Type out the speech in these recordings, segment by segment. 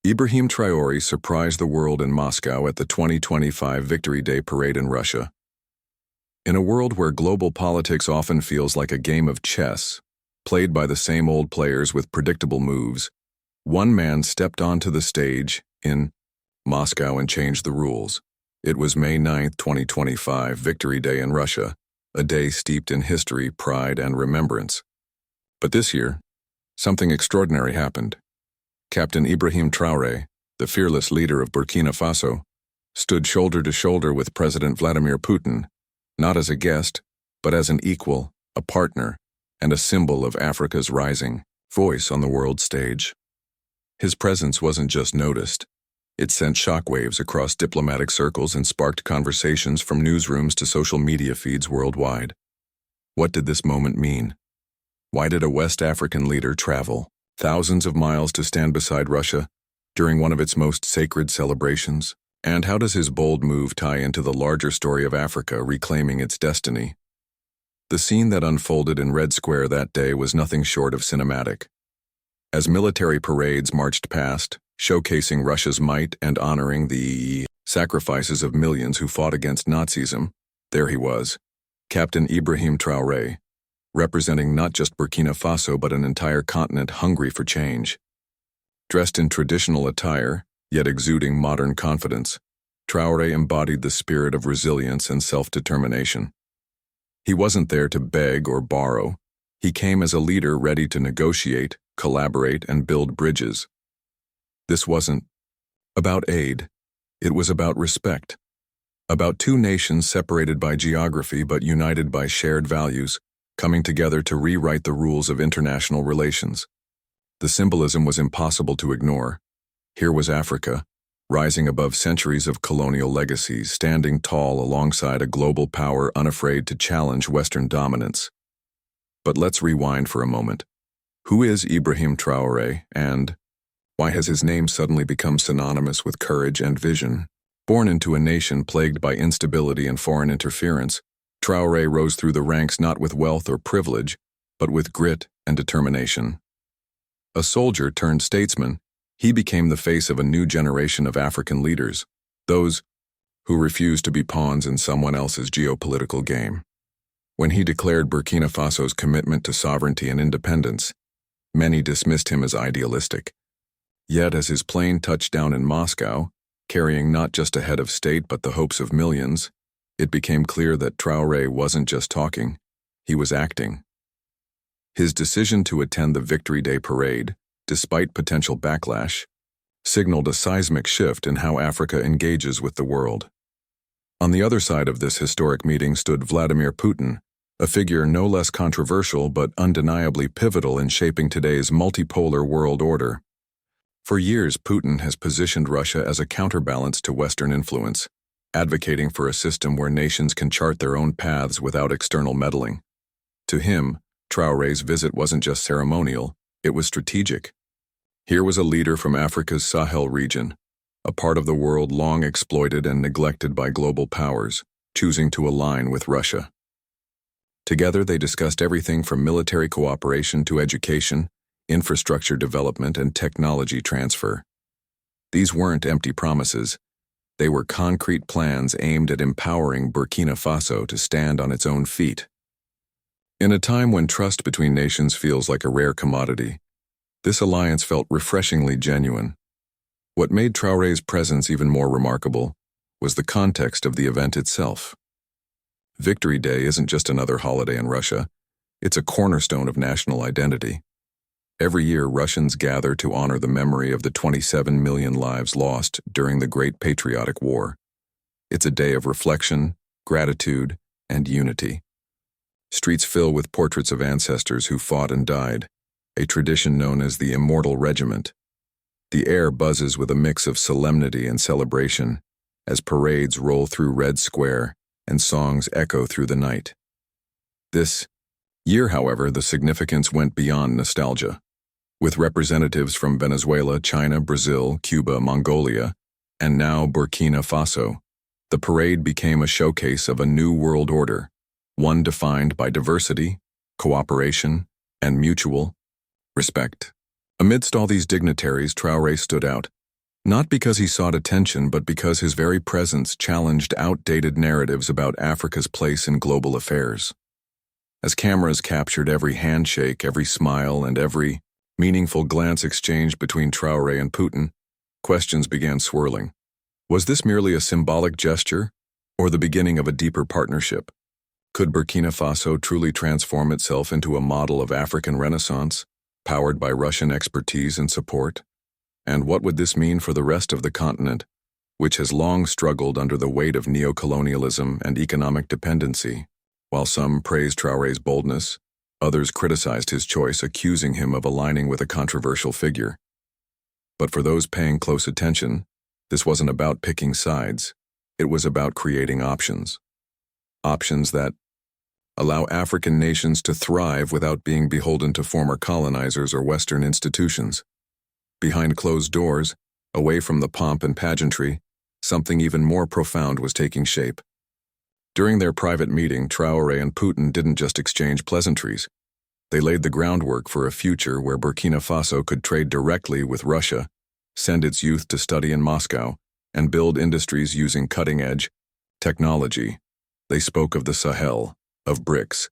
Ibrahim Traore surprised the world in Moscow at the 2025 Victory Day parade in Russia. In a world where global politics often feels like a game of chess, played by the same old players with predictable moves, one man stepped onto the stage in Moscow and changed the rules. It was May 9, 2025, Victory Day in Russia, a day steeped in history, pride, and remembrance. But this year, something extraordinary happened. Captain Ibrahim Traore, the fearless leader of Burkina Faso, stood shoulder to shoulder with President Vladimir Putin, not as a guest, but as an equal, a partner, and a symbol of Africa's rising voice on the world stage. His presence wasn't just noticed. It sent shockwaves across diplomatic circles and sparked conversations from newsrooms to social media feeds worldwide. What did this moment mean? Why did a West African leader travel thousands of miles to stand beside Russia during one of its most sacred celebrations? And how does his bold move tie into the larger story of Africa reclaiming its destiny? The scene that unfolded in Red Square that day was nothing short of cinematic. As military parades marched past, showcasing Russia's might and honoring the sacrifices of millions who fought against Nazism, there he was, Captain Ibrahim Traore, representing not just Burkina Faso but an entire continent hungry for change. Dressed in traditional attire, yet exuding modern confidence, Traore embodied the spirit of resilience and self-determination. He wasn't there to beg or borrow. He came as a leader ready to negotiate, collaborate, and build bridges. This wasn't about aid. It was about respect. About two nations separated by geography but united by shared values, coming together to rewrite the rules of international relations. The symbolism was impossible to ignore. Here was Africa, rising above centuries of colonial legacies, standing tall alongside a global power unafraid to challenge Western dominance. But let's rewind for a moment. Who is Ibrahim Traore, and why has his name suddenly become synonymous with courage and vision? Born into a nation plagued by instability and foreign interference, Traore rose through the ranks not with wealth or privilege, but with grit and determination. A soldier turned statesman, he became the face of a new generation of African leaders, those who refused to be pawns in someone else's geopolitical game. When he declared Burkina Faso's commitment to sovereignty and independence, many dismissed him as idealistic. Yet as his plane touched down in Moscow, carrying not just a head of state but the hopes of millions, it became clear that Traore wasn't just talking, he was acting. His decision to attend the Victory Day parade, despite potential backlash, signaled a seismic shift in how Africa engages with the world. On the other side of this historic meeting stood Vladimir Putin, a figure no less controversial but undeniably pivotal in shaping today's multipolar world order. For years, Putin has positioned Russia as a counterbalance to Western influence, advocating for a system where nations can chart their own paths without external meddling. To him, Traore's visit wasn't just ceremonial, it was strategic. Here was a leader from Africa's Sahel region, a part of the world long exploited and neglected by global powers, choosing to align with Russia. Together they discussed everything from military cooperation to education, infrastructure development, and technology transfer. These weren't empty promises. They were concrete plans aimed at empowering Burkina Faso to stand on its own feet. In a time when trust between nations feels like a rare commodity, this alliance felt refreshingly genuine. What made Traore's presence even more remarkable was the context of the event itself. Victory Day isn't just another holiday in Russia, it's a cornerstone of national identity. Every year, Russians gather to honor the memory of the 27 million lives lost during the Great Patriotic War. It's a day of reflection, gratitude, and unity. Streets fill with portraits of ancestors who fought and died, a tradition known as the Immortal Regiment. The air buzzes with a mix of solemnity and celebration as parades roll through Red Square and songs echo through the night. This year, however, the significance went beyond nostalgia. With representatives from Venezuela, China, Brazil, Cuba, Mongolia, and now Burkina Faso, the parade became a showcase of a new world order, one defined by diversity, cooperation, and mutual respect. Amidst all these dignitaries, Traore stood out, Not because he sought attention, but because his very presence challenged outdated narratives about Africa's place in global affairs. As cameras captured every handshake, every smile, and every meaningful glance exchanged between Traore and Putin, questions began swirling. Was this merely a symbolic gesture, or the beginning of a deeper partnership? Could Burkina Faso truly transform itself into a model of African Renaissance, powered by Russian expertise and support? And what would this mean for the rest of the continent, which has long struggled under the weight of neocolonialism and economic dependency? While some praised Traore's boldness, others criticized his choice, accusing him of aligning with a controversial figure. But for those paying close attention, this wasn't about picking sides. It was about creating options. Options that allow African nations to thrive without being beholden to former colonizers or Western institutions. Behind closed doors, away from the pomp and pageantry, something even more profound was taking shape. During their private meeting, Traore and Putin didn't just exchange pleasantries. They laid the groundwork for a future where Burkina Faso could trade directly with Russia, send its youth to study in Moscow, and build industries using cutting-edge technology. They spoke of the Sahel, of BRICS,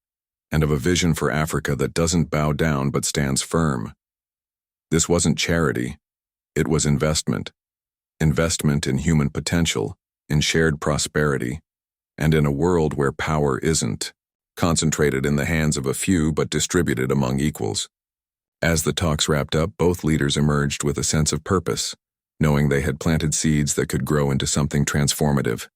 and of a vision for Africa that doesn't bow down but stands firm. This wasn't charity, it was investment. Investment in human potential, in shared prosperity, and in a world where power isn't concentrated in the hands of a few but distributed among equals. As the talks wrapped up, both leaders emerged with a sense of purpose, knowing they had planted seeds that could grow into something transformative.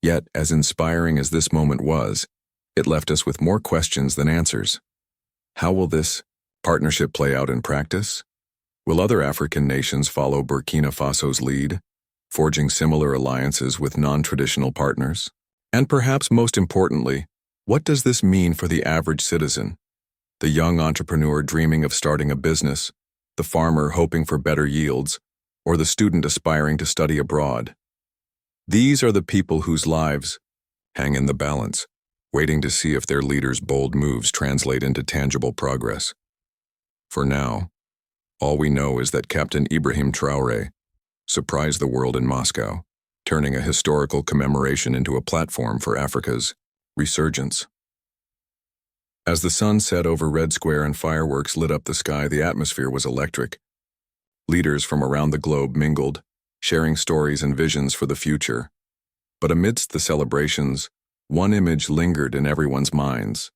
Yet, as inspiring as this moment was, it left us with more questions than answers. How will this partnership play out in practice? Will other African nations follow Burkina Faso's lead, forging similar alliances with non-traditional partners? And perhaps most importantly, what does this mean for the average citizen? The young entrepreneur dreaming of starting a business, the farmer hoping for better yields, or the student aspiring to study abroad. These are the people whose lives hang in the balance, waiting to see if their leaders' bold moves translate into tangible progress. For now, all we know is that Captain Ibrahim Traore surprised the world in Moscow, turning a historical commemoration into a platform for Africa's resurgence. As the sun set over Red Square and fireworks lit up the sky, the atmosphere was electric. Leaders from around the globe mingled, sharing stories and visions for the future. But amidst the celebrations, one image lingered in everyone's minds: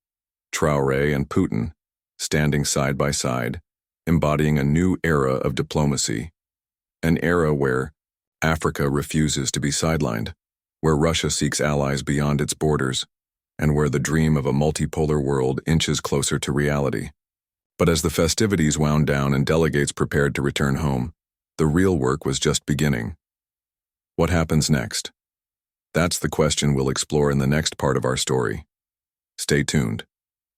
Traore and Putin, standing side by side, embodying a new era of diplomacy. An era where Africa refuses to be sidelined, where Russia seeks allies beyond its borders, and where the dream of a multipolar world inches closer to reality. But as the festivities wound down and delegates prepared to return home, the real work was just beginning. What happens next? That's the question we'll explore in the next part of our story. Stay tuned,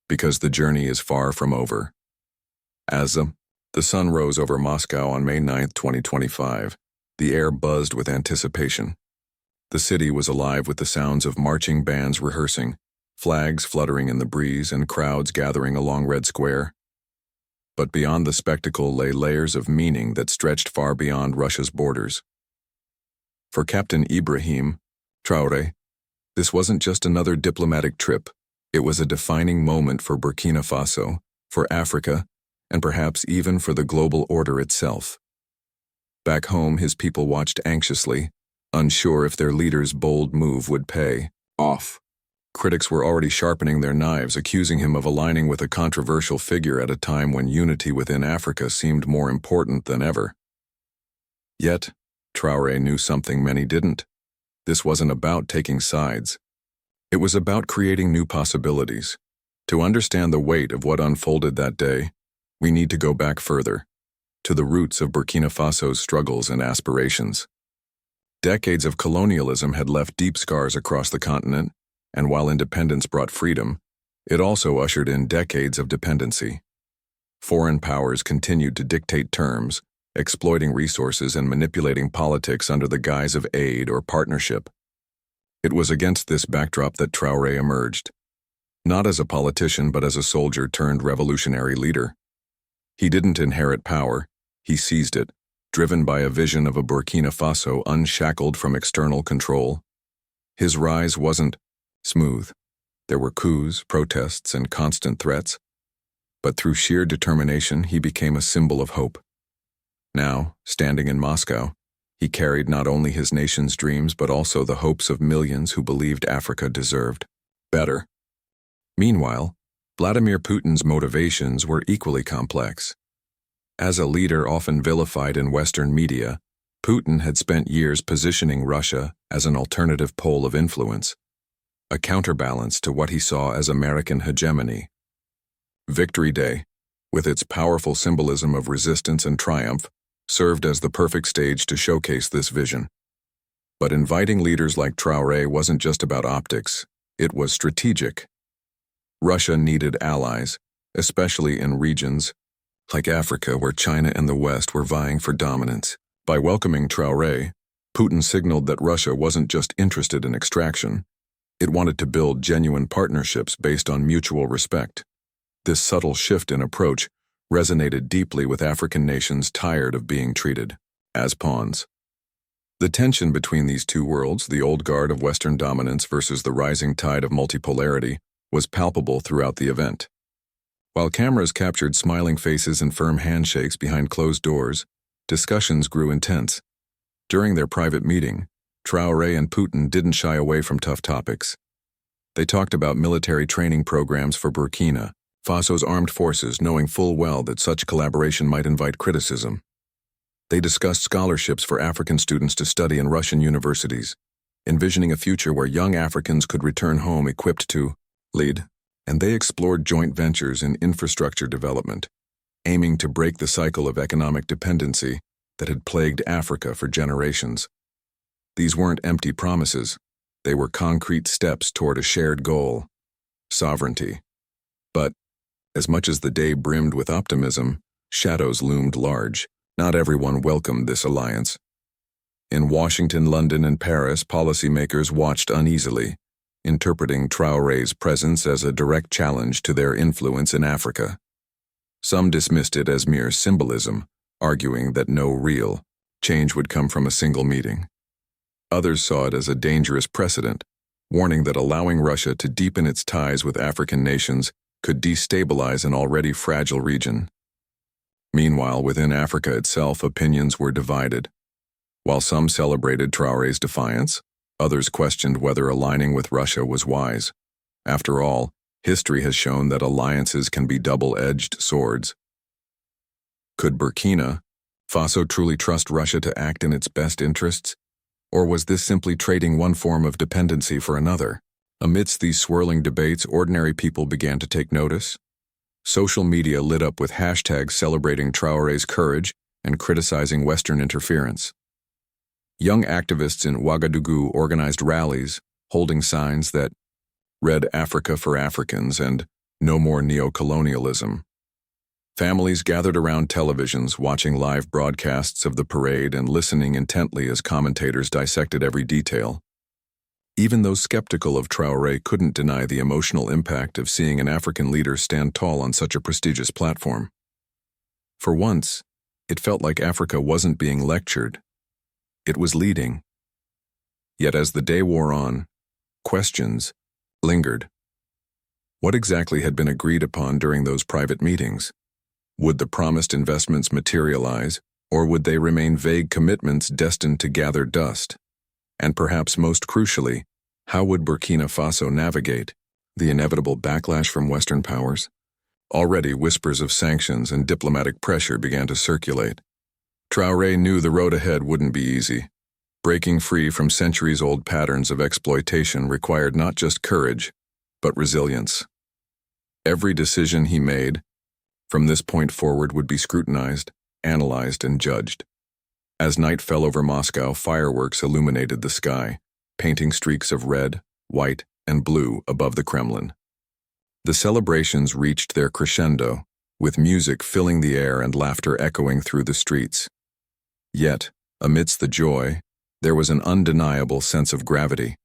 because the journey is far from over. As the sun rose over Moscow on May 9, 2025, the air buzzed with anticipation. The city was alive with the sounds of marching bands rehearsing, flags fluttering in the breeze, and crowds gathering along Red Square. But beyond the spectacle lay layers of meaning that stretched far beyond Russia's borders. For Captain Ibrahim Traore, this wasn't just another diplomatic trip. It was a defining moment for Burkina Faso, for Africa, and perhaps even for the global order itself. Back home, his people watched anxiously, unsure if their leader's bold move would pay off. Critics were already sharpening their knives, accusing him of aligning with a controversial figure at a time when unity within Africa seemed more important than ever. Yet, Traore knew something many didn't. This wasn't about taking sides. It was about creating new possibilities. To understand the weight of what unfolded that day, we need to go back further, to the roots of Burkina Faso's struggles and aspirations. Decades of colonialism had left deep scars across the continent, and while independence brought freedom, it also ushered in decades of dependency. Foreign powers continued to dictate terms, exploiting resources and manipulating politics under the guise of aid or partnership. It was against this backdrop that Traore emerged, not as a politician but as a soldier turned revolutionary leader. He didn't inherit power, he seized it, driven by a vision of a Burkina Faso unshackled from external control. His rise wasn't smooth. There were coups, protests, and constant threats. But through sheer determination, he became a symbol of hope. Now, standing in Moscow, he carried not only his nation's dreams but also the hopes of millions who believed Africa deserved better. Meanwhile, Vladimir Putin's motivations were equally complex. As a leader often vilified in Western media, Putin had spent years positioning Russia as an alternative pole of influence, a counterbalance to what he saw as American hegemony. Victory Day, with its powerful symbolism of resistance and triumph, served as the perfect stage to showcase this vision. But inviting leaders like Traore wasn't just about optics, it was strategic. Russia needed allies, especially in regions like Africa where China and the West were vying for dominance. By welcoming Traore, Putin signaled that Russia wasn't just interested in extraction, it wanted to build genuine partnerships based on mutual respect. This subtle shift in approach resonated deeply with African nations tired of being treated as pawns. The tension between these two worlds, the old guard of Western dominance versus the rising tide of multipolarity, was palpable throughout the event. While cameras captured smiling faces and firm handshakes behind closed doors, discussions grew intense. During their private meeting, Traore and Putin didn't shy away from tough topics. They talked about military training programs for Burkina Faso's armed forces, knowing full well that such collaboration might invite criticism. They discussed scholarships for African students to study in Russian universities, envisioning a future where young Africans could return home equipped to lead, and they explored joint ventures in infrastructure development, aiming to break the cycle of economic dependency that had plagued Africa for generations. These weren't empty promises, they were concrete steps toward a shared goal: sovereignty. But, as much as the day brimmed with optimism, shadows loomed large. Not everyone welcomed this alliance. In Washington, London, and Paris, policymakers watched uneasily, interpreting Traore's presence as a direct challenge to their influence in Africa. Some dismissed it as mere symbolism, arguing that no real change would come from a single meeting. Others saw it as a dangerous precedent, warning that allowing Russia to deepen its ties with African nations could destabilize an already fragile region. Meanwhile, within Africa itself, opinions were divided. While some celebrated Traore's defiance, others questioned whether aligning with Russia was wise. After all, history has shown that alliances can be double-edged swords. Could Burkina Faso truly trust Russia to act in its best interests? Or was this simply trading one form of dependency for another? Amidst these swirling debates, ordinary people began to take notice. Social media lit up with hashtags celebrating Traore's courage and criticizing Western interference. Young activists in Ouagadougou organized rallies, holding signs that read "Africa for Africans" and "No more neocolonialism." Families gathered around televisions, watching live broadcasts of the parade and listening intently as commentators dissected every detail. Even those skeptical of Traore couldn't deny the emotional impact of seeing an African leader stand tall on such a prestigious platform. For once, it felt like Africa wasn't being lectured. It was leading. Yet as the day wore on, questions lingered. What exactly had been agreed upon during those private meetings? Would the promised investments materialize, or would they remain vague commitments destined to gather dust? And perhaps most crucially, how would Burkina Faso navigate the inevitable backlash from Western powers? Already whispers of sanctions and diplomatic pressure began to circulate. Traore knew the road ahead wouldn't be easy. Breaking free from centuries-old patterns of exploitation required not just courage, but resilience. Every decision he made, from this point forward, would be scrutinized, analyzed, and judged. As night fell over Moscow, fireworks illuminated the sky, painting streaks of red, white, and blue above the Kremlin. The celebrations reached their crescendo, with music filling the air and laughter echoing through the streets. Yet, amidst the joy, there was an undeniable sense of gravity.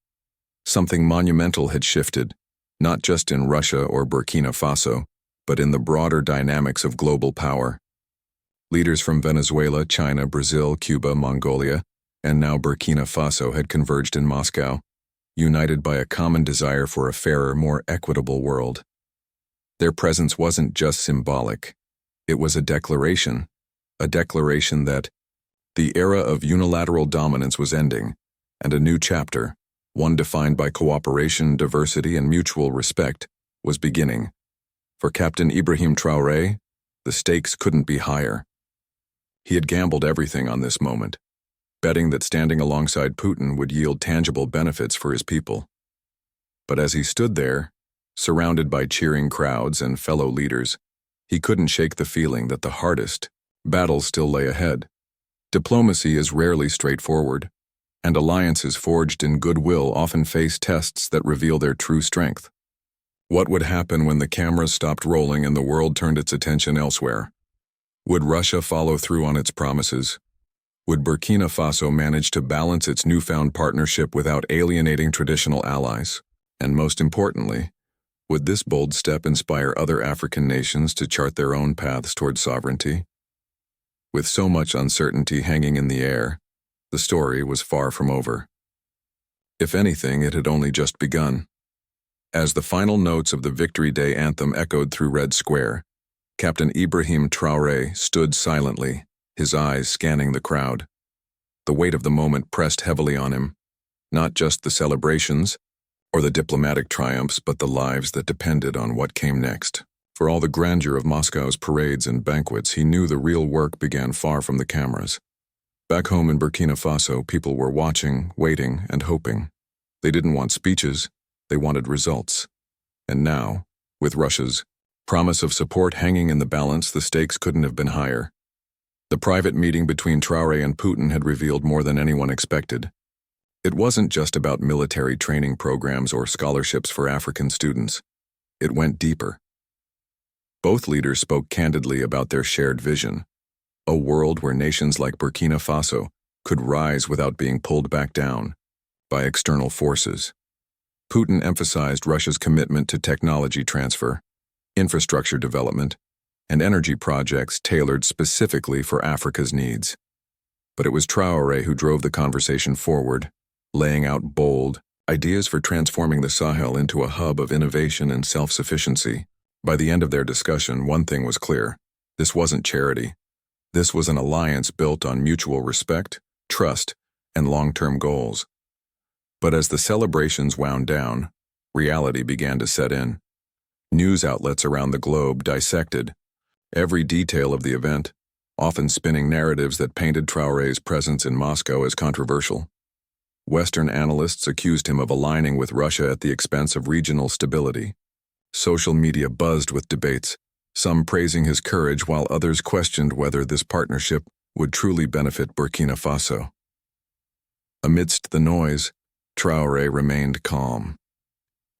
Something monumental had shifted, not just in Russia or Burkina Faso, but in the broader dynamics of global power. Leaders from Venezuela, China, Brazil, Cuba, Mongolia, and now Burkina Faso had converged in Moscow, united by a common desire for a fairer, more equitable world. Their presence wasn't just symbolic. It was a declaration that the era of unilateral dominance was ending, and a new chapter, one defined by cooperation, diversity, and mutual respect, was beginning. For Captain Ibrahim Traore, the stakes couldn't be higher. He had gambled everything on this moment, betting that standing alongside Putin would yield tangible benefits for his people. But as he stood there, surrounded by cheering crowds and fellow leaders, he couldn't shake the feeling that the hardest battle still lay ahead. Diplomacy is rarely straightforward, and alliances forged in goodwill often face tests that reveal their true strength. What would happen when the cameras stopped rolling and the world turned its attention elsewhere? Would Russia follow through on its promises? Would Burkina Faso manage to balance its newfound partnership without alienating traditional allies? And most importantly, would this bold step inspire other African nations to chart their own paths toward sovereignty? With so much uncertainty hanging in the air, the story was far from over. If anything, it had only just begun. As the final notes of the Victory Day anthem echoed through Red Square, Captain Ibrahim Traore stood silently, his eyes scanning the crowd. The weight of the moment pressed heavily on him, not just the celebrations or the diplomatic triumphs, but the lives that depended on what came next. For all the grandeur of Moscow's parades and banquets, he knew the real work began far from the cameras. Back home in Burkina Faso, people were watching, waiting, and hoping. They didn't want speeches, they wanted results. And now, with Russia's promise of support hanging in the balance, the stakes couldn't have been higher. The private meeting between Traore and Putin had revealed more than anyone expected. It wasn't just about military training programs or scholarships for African students. It went deeper. Both leaders spoke candidly about their shared vision, a world where nations like Burkina Faso could rise without being pulled back down by external forces. Putin emphasized Russia's commitment to technology transfer, infrastructure development, and energy projects tailored specifically for Africa's needs. But it was Traore who drove the conversation forward, laying out bold ideas for transforming the Sahel into a hub of innovation and self-sufficiency. By the end of their discussion, one thing was clear. This wasn't charity. This was an alliance built on mutual respect, trust, and long-term goals. But as the celebrations wound down, reality began to set in. News outlets around the globe dissected every detail of the event, often spinning narratives that painted Traore's presence in Moscow as controversial. Western analysts accused him of aligning with Russia at the expense of regional stability. Social media buzzed with debates, some praising his courage while others questioned whether this partnership would truly benefit Burkina Faso. Amidst the noise, Traore remained calm.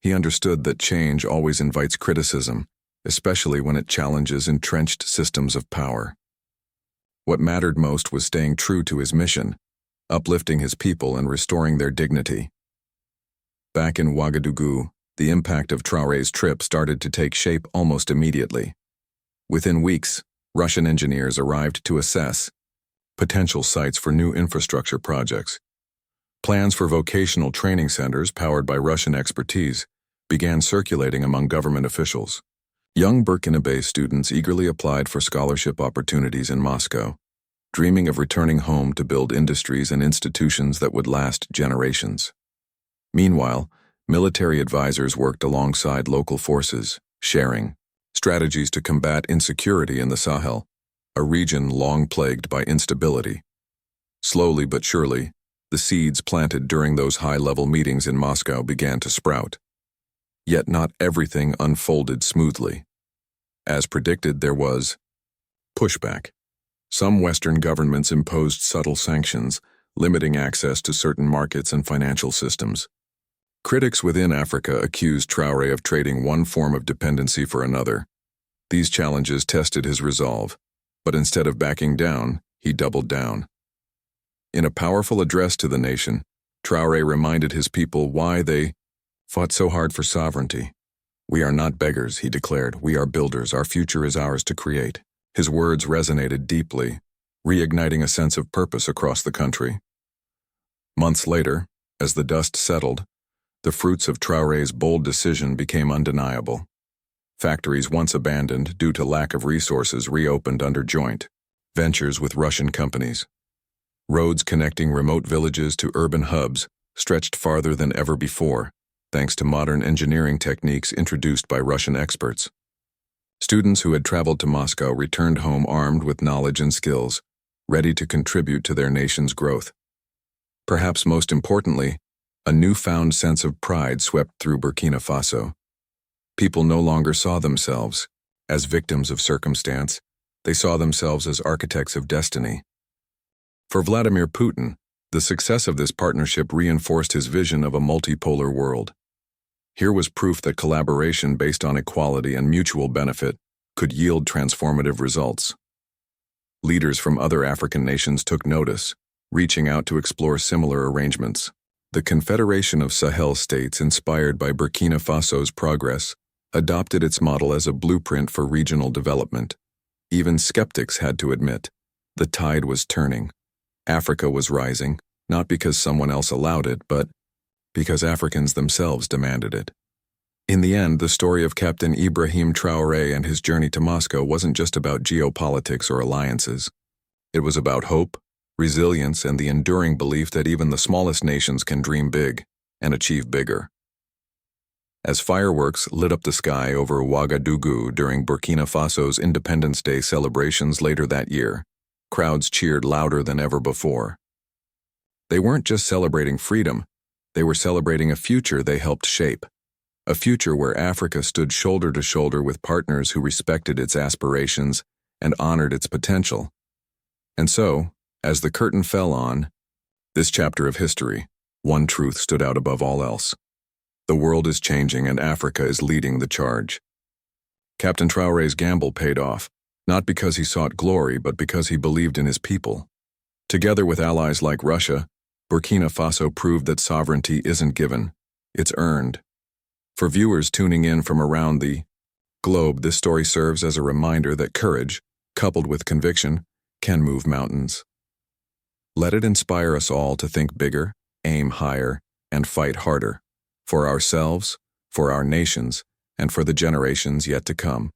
He understood that change always invites criticism, especially when it challenges entrenched systems of power. What mattered most was staying true to his mission, uplifting his people and restoring their dignity. Back in Ouagadougou, the impact of Traore's trip started to take shape almost immediately. Within weeks, Russian engineers arrived to assess potential sites for new infrastructure projects. Plans for vocational training centers powered by Russian expertise began circulating among government officials. Young Burkina-based students eagerly applied for scholarship opportunities in Moscow, dreaming of returning home to build industries and institutions that would last generations. Meanwhile, military advisors worked alongside local forces, sharing strategies to combat insecurity in the Sahel, a region long plagued by instability. Slowly but surely, the seeds planted during those high-level meetings in Moscow began to sprout. Yet not everything unfolded smoothly. As predicted, there was pushback. Some Western governments imposed subtle sanctions, limiting access to certain markets and financial systems. Critics within Africa accused Traore of trading one form of dependency for another. These challenges tested his resolve, but instead of backing down, he doubled down. In a powerful address to the nation, Traore reminded his people why they fought so hard for sovereignty. "We are not beggars," he declared. "We are builders. Our future is ours to create." His words resonated deeply, reigniting a sense of purpose across the country. Months later, as the dust settled, the fruits of Traore's bold decision became undeniable. Factories once abandoned due to lack of resources reopened under joint ventures with Russian companies. Roads connecting remote villages to urban hubs stretched farther than ever before, thanks to modern engineering techniques introduced by Russian experts. Students who had traveled to Moscow returned home armed with knowledge and skills, ready to contribute to their nation's growth. Perhaps most importantly, a newfound sense of pride swept through Burkina Faso. People no longer saw themselves as victims of circumstance, they saw themselves as architects of destiny. For Vladimir Putin, the success of this partnership reinforced his vision of a multipolar world. Here was proof that collaboration based on equality and mutual benefit could yield transformative results. Leaders from other African nations took notice, reaching out to explore similar arrangements. The Confederation of Sahel States, inspired by Burkina Faso's progress, adopted its model as a blueprint for regional development. Even skeptics had to admit, the tide was turning. Africa was rising, not because someone else allowed it, but because Africans themselves demanded it. In the end, the story of Captain Ibrahim Traore and his journey to Moscow wasn't just about geopolitics or alliances. It was about hope, resilience, and the enduring belief that even the smallest nations can dream big and achieve bigger. As fireworks lit up the sky over Ouagadougou during Burkina Faso's Independence Day celebrations later that year, crowds cheered louder than ever before. They weren't just celebrating freedom, they were celebrating a future they helped shape. A future where Africa stood shoulder to shoulder with partners who respected its aspirations and honored its potential. And so, as the curtain fell on this chapter of history, one truth stood out above all else. The world is changing and Africa is leading the charge. Captain Traore's gamble paid off, not because he sought glory, but because he believed in his people. Together with allies like Russia, Burkina Faso proved that sovereignty isn't given, it's earned. For viewers tuning in from around the globe, this story serves as a reminder that courage, coupled with conviction, can move mountains. Let it inspire us all to think bigger, aim higher, and fight harder, for ourselves, for our nations, and for the generations yet to come.